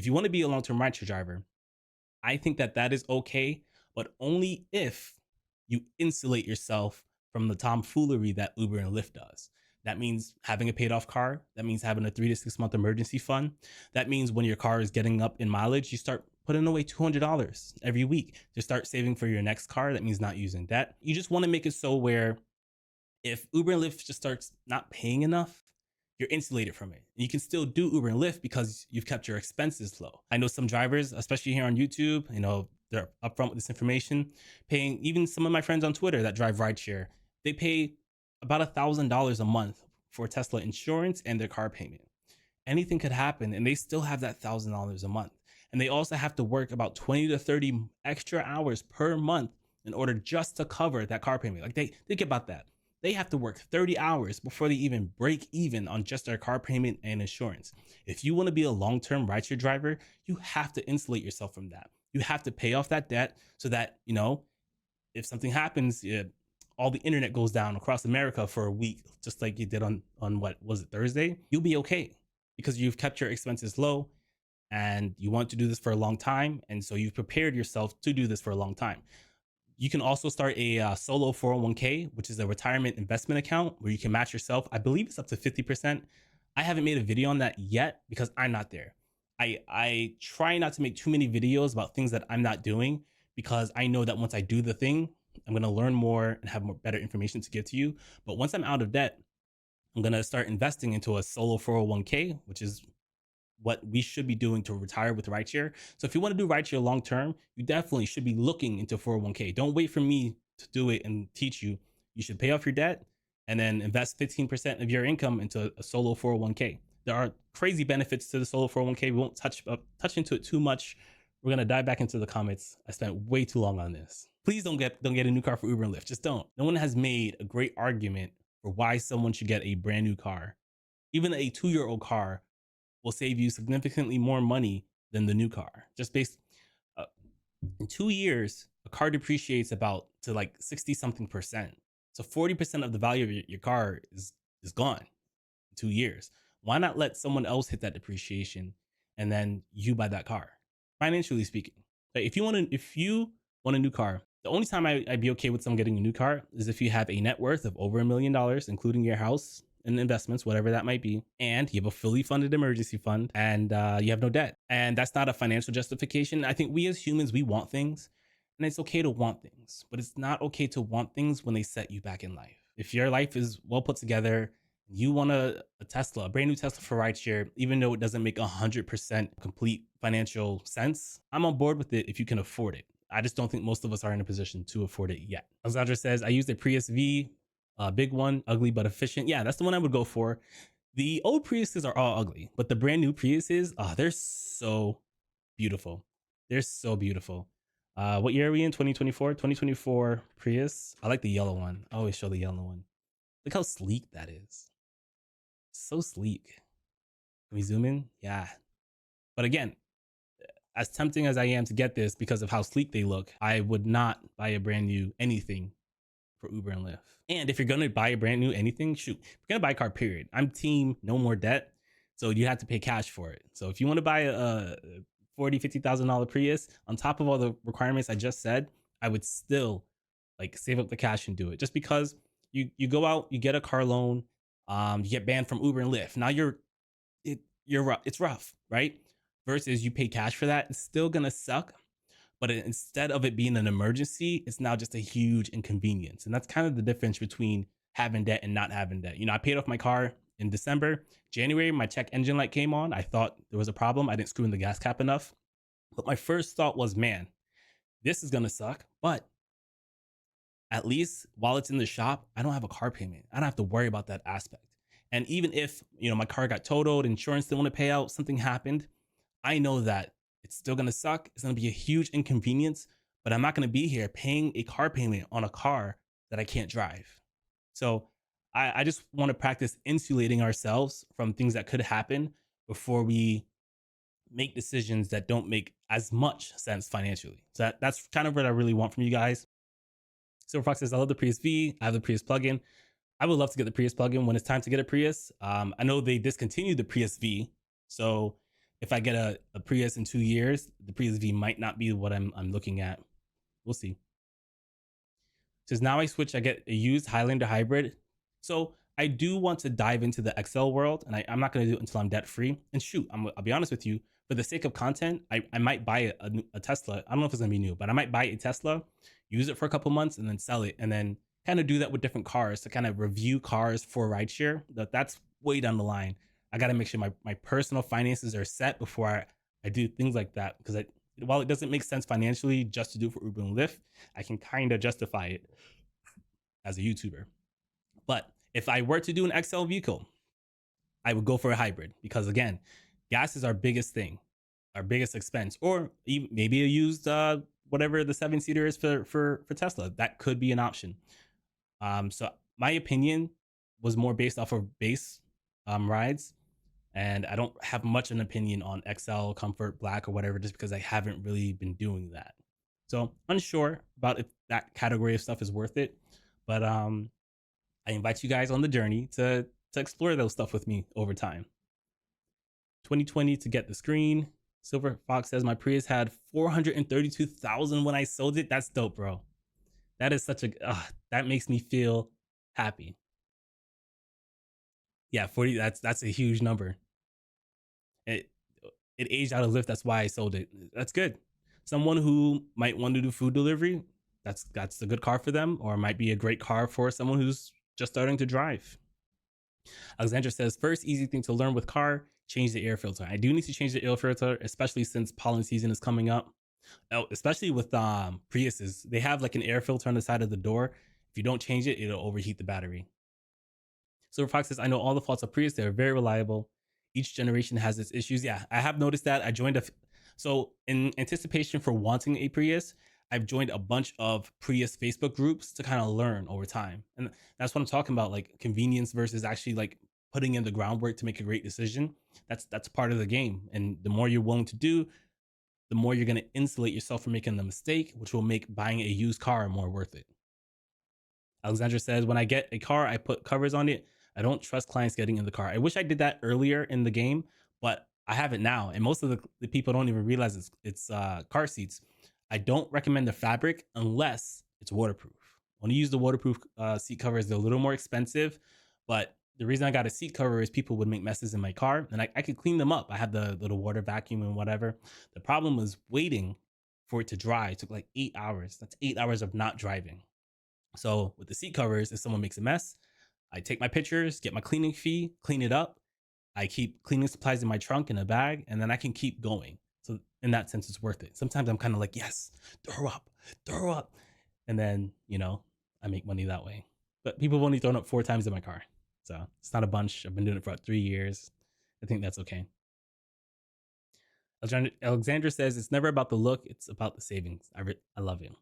you want to be a long-term rideshare driver, I think that that is okay, but only if you insulate yourself from the tomfoolery that Uber and Lyft does. That means having a paid off car. That means having a 3 to 6 month emergency fund. That means when your car is getting up in mileage, you start putting away $200 every week to start saving for your next car. That means not using debt. You just want to make it so where if Uber and Lyft just starts not paying enough, you're insulated from it. You can still do Uber and Lyft because you've kept your expenses low. I know some drivers, especially here on YouTube, they're upfront with this information, paying, even some of my friends on Twitter that drive rideshare, they pay about $1,000 a month for Tesla insurance and their car payment. Anything could happen and they still have that $1,000 a month. And they also have to work about 20 to 30 extra hours per month in order just to cover that car payment. Like, they think about that. They have to work 30 hours before they even break even on just their car payment and insurance. If you want to be a long-term rideshare driver, you have to insulate yourself from that. You have to pay off that debt so that, if something happens, all the internet goes down across America for a week, just like you did on what was it, Thursday, you'll be okay because you've kept your expenses low and you want to do this for a long time. And so you've prepared yourself to do this for a long time. You can also start a solo 401k, which is a retirement investment account where you can match yourself. I believe it's up to 50%. I haven't made a video on that yet because I'm not there. I try not to make too many videos about things that I'm not doing because I know that once I do the thing, I'm going to learn more and have more better information to give to you. But once I'm out of debt, I'm going to start investing into a solo 401k, which is what we should be doing to retire with rideshare. So if you want to do rideshare long term, you definitely should be looking into 401k. Don't wait for me to do it and teach you. You should pay off your debt and then invest 15% of your income into a solo 401k. There are crazy benefits to the solo 401k. We won't touch into it too much. We're gonna dive back into the comments. I spent way too long on this. Please don't get a new car for Uber and Lyft. Just don't. No one has made a great argument for why someone should get a brand new car. Even a 2-year-old car will save you significantly more money than the new car. Just based in 2 years, a car depreciates about to like 60 something percent. So 40% of the value of your car is gone in 2 years. Why not let someone else hit that depreciation and then you buy that car? Financially speaking, if you want a new car, the only time I'd be okay with someone getting a new car is if you have a net worth of over $1 million, including your house and investments, whatever that might be, and you have a fully funded emergency fund, and you have no debt. And that's not a financial justification. I think we as humans, we want things, and it's okay to want things, but it's not okay to want things when they set you back in life. If your life is well put together, you want a Tesla, a brand new Tesla for rideshare, even though it doesn't make 100% complete financial sense, I'm on board with it if you can afford it. I just don't think most of us are in a position to afford it yet. Alexandra says, I used a Prius V, a big one, ugly but efficient. Yeah, that's the one I would go for. The old Priuses are all ugly, but the brand new Priuses, they're so beautiful. They're so beautiful. What year are we in? 2024? 2024 Prius. I like the yellow one. I always show the yellow one. Look how sleek that is. So sleek. Can we zoom in? Yeah. But again, as tempting as I am to get this because of how sleek they look, I would not buy a brand new anything for Uber and Lyft. And if you're going to buy a brand new anything, shoot, we're going to buy a car, period. I'm team no more debt. So you have to pay cash for it. So if you want to buy a $40,000, $50,000 Prius, on top of all the requirements I just said, I would still like save up the cash and do it. Just because you go out, you get a car loan, you get banned from Uber and Lyft. Now it's rough, right? Versus you pay cash for that, it's still gonna suck. But instead of it being an emergency, it's now just a huge inconvenience. And that's kind of the difference between having debt and not having debt. I paid off my car in December. January, my check engine light came on. I thought there was a problem. I didn't screw in the gas cap enough. But my first thought was, man, this is gonna suck. But at least while it's in the shop, I don't have a car payment. I don't have to worry about that aspect. And even if, my car got totaled, insurance didn't want to pay out, something happened, I know that it's still going to suck. It's going to be a huge inconvenience, but I'm not going to be here paying a car payment on a car that I can't drive. So I just want to practice insulating ourselves from things that could happen before we make decisions that don't make as much sense financially. So that's kind of what I really want from you guys. Silver Fox says, I love the Prius V. I have the Prius plugin. I would love to get the Prius plugin when it's time to get a Prius. I know they discontinued the Prius V. So if I get a Prius in 2 years, the Prius V might not be what I'm looking at. We'll see. Says now I switch, I get a used Highlander hybrid. So I do want to dive into the XL world, and I'm not going to do it until I'm debt free. And shoot, I'll be honest with you, for the sake of content, I might buy a Tesla. I don't know if it's going to be new, but I might buy a Tesla, use it for a couple months, and then sell it, and then kind of do that with different cars to kind of review cars for rideshare. That's way down the line. I got to make sure my personal finances are set before I do things like that, because while it doesn't make sense financially just to do for Uber and Lyft, I can kind of justify it as a YouTuber. But if I were to do an XL vehicle, I would go for a hybrid because, again, gas is our biggest thing, our biggest expense, or even maybe a used whatever the 7-seater is for Tesla. That could be an option. So my opinion was more based off of base rides, and I don't have much an opinion on XL, Comfort, Black, or whatever, just because I haven't really been doing that. So unsure about if that category of stuff is worth it, but I invite you guys on the journey to explore those stuff with me over time. 2020 to get the screen. Silver Fox says my Prius had 432,000 when I sold it. That's dope, bro. That is such a that makes me feel happy. Yeah, 40. That's a huge number. It it aged out of Lyft. That's why I sold it. That's good. Someone who might want to do food delivery, that's a good car for them, or it might be a great car for someone who's just starting to drive. Alexandra says, first easy thing to learn with car, change the air filter. I do need to change the air filter, especially since pollen season is coming up. Oh, especially with Priuses, they have like an air filter on the side of the door. If you don't change it, it'll overheat the battery. Silver Fox says, I know all the faults of Prius. They're very reliable. Each generation has its issues. Yeah, I have noticed that. I joined so in anticipation for wanting a Prius, I've joined a bunch of Prius Facebook groups to kind of learn over time. And that's what I'm talking about, like convenience versus actually like putting in the groundwork to make a great decision. That's part of the game. And the more you're willing to do, the more you're going to insulate yourself from making the mistake, which will make buying a used car more worth it. Alexandra says, when I get a car, I put covers on it. I don't trust clients getting in the car. I wish I did that earlier in the game, but I have it now. And most of the people don't even realize it's car seats. I don't recommend the fabric unless it's waterproof. When you use the waterproof seat covers, they're a little more expensive, but the reason I got a seat cover is people would make messes in my car, and I could clean them up. I had the little water vacuum and whatever. The problem was waiting for it to dry. It took like 8 hours. That's 8 hours of not driving. So with the seat covers, if someone makes a mess, I take my pictures, get my cleaning fee, clean it up. I keep cleaning supplies in my trunk in a bag, and then I can keep going. So in that sense, it's worth it. Sometimes I'm kind of like, yes, throw up. And then, I make money that way. But people have only thrown up 4 times in my car. So it's not a bunch. I've been doing it for about 3 years. I think that's okay. Alexandra says, it's never about the look. It's about the savings. I love it.